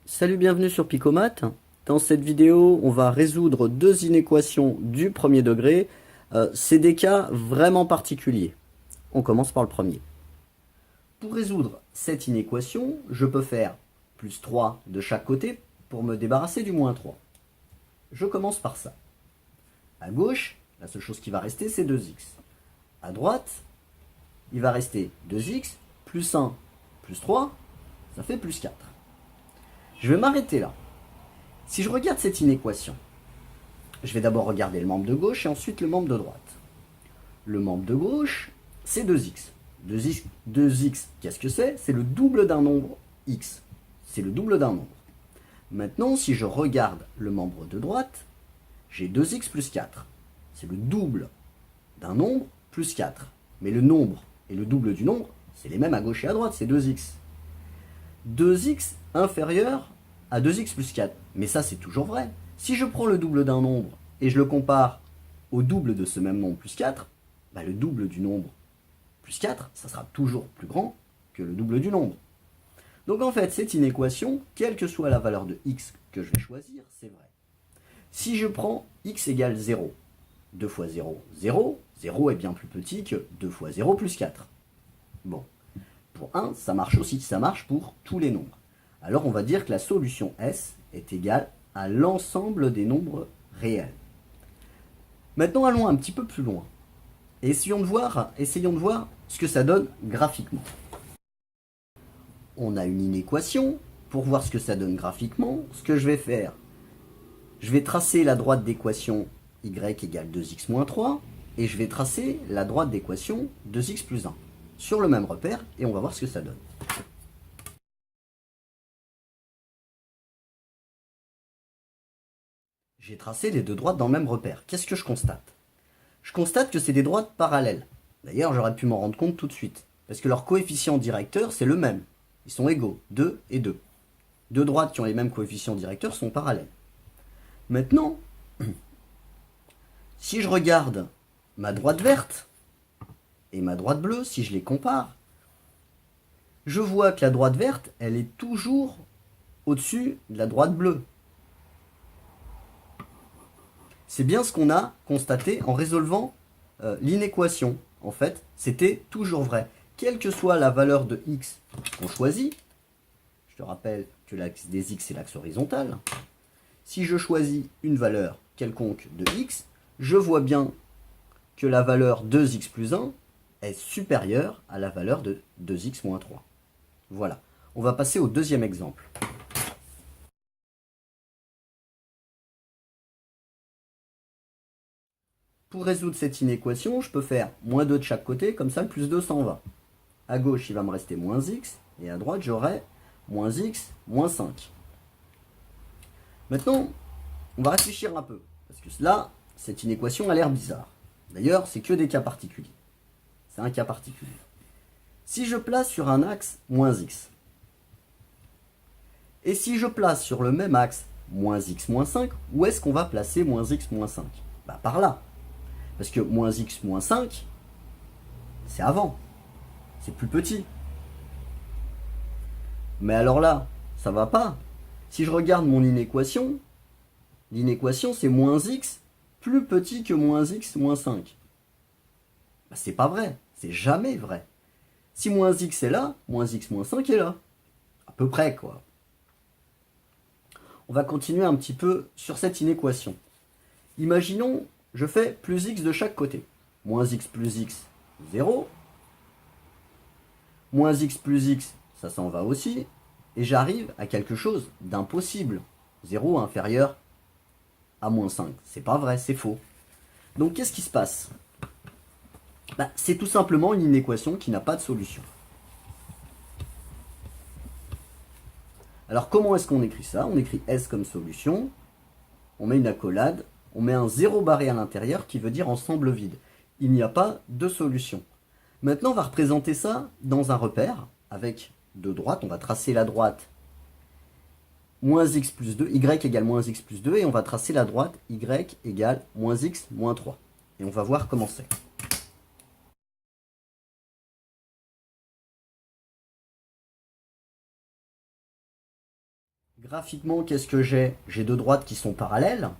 Salut, bienvenue sur Picomat. Dans cette vidéo, on va résoudre deux inéquations du premier degré. C'est des cas vraiment particuliers. On commence par le premier. Pour résoudre cette inéquation, je peux faire plus 3 de chaque côté pour me débarrasser du moins 3. Je commence par ça. À gauche, la seule chose qui va rester, c'est 2x. À droite, il va rester 2x plus 1 plus 3, ça fait plus 4. Je vais m'arrêter là. Si je regarde cette inéquation, je vais d'abord regarder le membre de gauche et ensuite le membre de droite. Le membre de gauche, c'est 2x. 2x, qu'est-ce que c'est? C'est le double d'un nombre x. C'est le double d'un nombre. Maintenant, si je regarde le membre de droite, j'ai 2x plus 4. C'est le double d'un nombre plus 4. Mais le nombre et le double du nombre, c'est les mêmes à gauche et à droite, c'est 2x. 2x inférieur à 2x plus 4. Mais ça, c'est toujours vrai. Si je prends le double d'un nombre et je le compare au double de ce même nombre plus 4, le double du nombre plus 4, ça sera toujours plus grand que le double du nombre. Donc en fait, cette inéquation, quelle que soit la valeur de x que je vais choisir, c'est vrai. Si je prends x égale 0, 2 fois 0, 0, 0 est bien plus petit que 2 fois 0 plus 4. Bon, pour 1, ça marche aussi, ça marche pour tous les nombres. Alors on va dire que la solution S est égale à l'ensemble des nombres réels. Maintenant allons un petit peu plus loin. Et essayons de voir ce que ça donne graphiquement. On a une inéquation. Pour voir ce que ça donne graphiquement, ce que je vais faire, je vais tracer la droite d'équation y égale 2x moins 3 et je vais tracer la droite d'équation 2x plus 1 sur le même repère et on va voir ce que ça donne. J'ai tracé les deux droites dans le même repère. Qu'est-ce que je constate? Je constate que c'est des droites parallèles. D'ailleurs, j'aurais pu m'en rendre compte tout de suite, parce que leur coefficient directeur, c'est le même. Ils sont égaux, 2 et 2. Deux droites qui ont les mêmes coefficients directeurs sont parallèles. Maintenant, si je regarde ma droite verte et ma droite bleue, si je les compare, je vois que la droite verte, elle est toujours au-dessus de la droite bleue. C'est bien ce qu'on a constaté en résolvant l'inéquation. En fait, c'était toujours vrai. Quelle que soit la valeur de x qu'on choisit, je te rappelle que l'axe des x c'est l'axe horizontal, si je choisis une valeur quelconque de x, je vois bien que la valeur 2x plus 1 est supérieure à la valeur de 2x moins 3. Voilà. On va passer au deuxième exemple. Pour résoudre cette inéquation, je peux faire moins 2 de chaque côté, comme ça le plus 2 s'en va. À gauche, il va me rester moins x, et à droite, j'aurai moins x, moins 5. Maintenant, on va réfléchir un peu, parce que là, cette inéquation a l'air bizarre. D'ailleurs, c'est que des cas particuliers. C'est un cas particulier. Si je place sur un axe moins x, et si je place sur le même axe moins x moins 5, où est-ce qu'on va placer moins x moins 5? Par là. Parce que moins x moins 5, c'est avant. C'est plus petit. Mais alors là, ça va pas. Si je regarde mon inéquation, l'inéquation c'est moins x plus petit que moins x moins 5. C'est pas vrai. C'est jamais vrai. Si moins x est là, moins x moins 5 est là. À peu près, quoi. On va continuer un petit peu sur cette inéquation. Imaginons, je fais plus x de chaque côté. Moins x plus x, 0. Moins x plus x, ça s'en va aussi. Et j'arrive à quelque chose d'impossible. 0 inférieur à moins 5. C'est pas vrai, c'est faux. Donc qu'est-ce qui se passe? C'est tout simplement une inéquation qui n'a pas de solution. Alors comment est-ce qu'on écrit ça? On écrit S comme solution, on met une accolade, on met un 0 barré à l'intérieur qui veut dire ensemble vide. Il n'y a pas de solution. Maintenant, on va représenter ça dans un repère avec deux droites. On va tracer la droite moins x plus 2, y égale moins x plus 2, et on va tracer la droite y égale moins x moins 3. Et on va voir comment c'est. Graphiquement, qu'est-ce que j'ai? J'ai deux droites qui sont parallèles.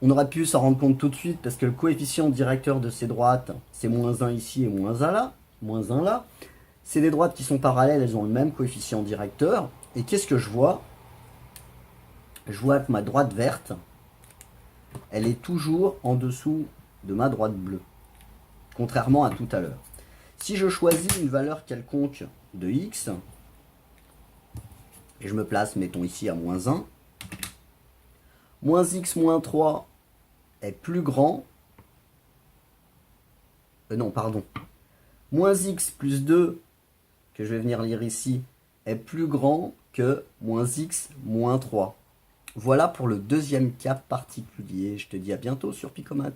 On aurait pu s'en rendre compte tout de suite parce que le coefficient directeur de ces droites, c'est -1 ici et -1 là. -1 là. C'est des droites qui sont parallèles, elles ont le même coefficient directeur. Et qu'est-ce que je vois? Je vois que ma droite verte, elle est toujours en dessous de ma droite bleue. Contrairement à tout à l'heure. Si je choisis une valeur quelconque de x, et je me place, mettons ici à -1, -x moins 3 est plus grand, non pardon, -x plus 2, que je vais venir lire ici, est plus grand que -x moins 3. Voilà pour le deuxième cas particulier. Je te dis à bientôt sur Picomat.